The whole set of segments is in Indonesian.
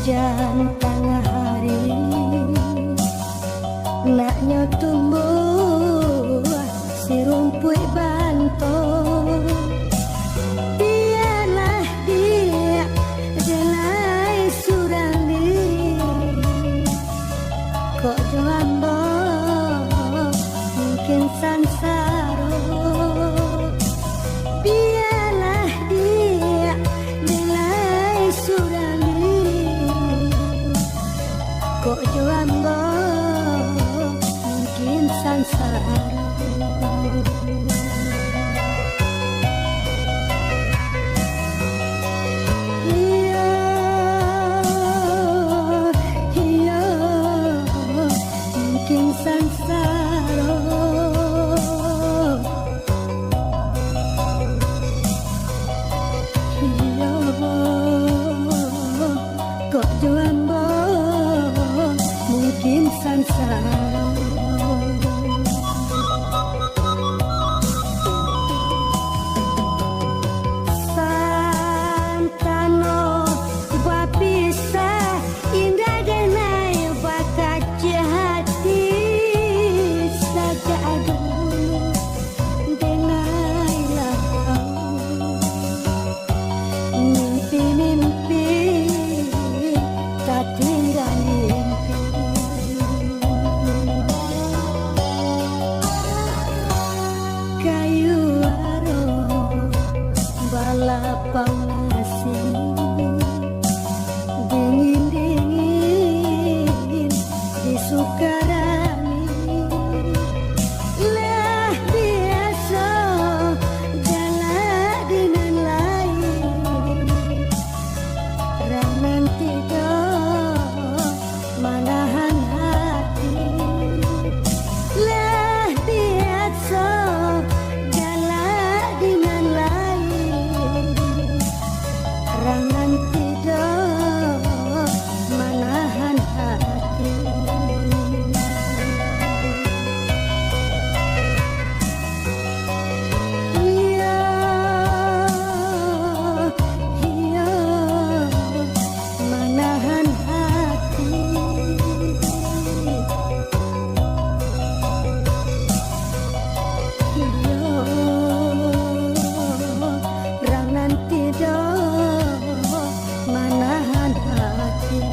hujan tengah hari, naknya tumbuh si rumput bantung. Biarlah dia jelai surali, kok joambo mungkin sansaro. Biarlah dia jelai surali, kok joambo mungkin sansaro. Sansaro iyo kok joambo mungkin sansaro. Santano bapisa indah denai bakat jahat lapang nasi dingin-dingin di Sukarami. Lah biasa jalan dengan lain, orang nanti manahan hati. Lah biasa jalan dengan lain, rangan tidak manahan hati. Iya, iya, manahan hati. Iya, rangan tidak manahan hati.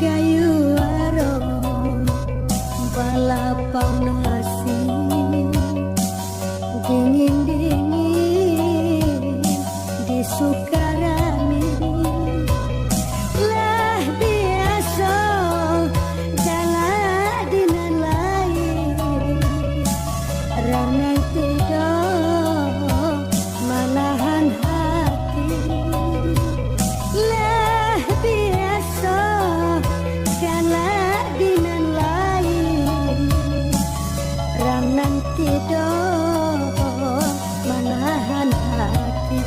Kayu arong balapang nasi dingin-dingin di Sukarami. Lah biasa jalan dengan lain, rangan tidak manahan hati. Lah biasa jalan dengan lain, rangan tidak manahan hati.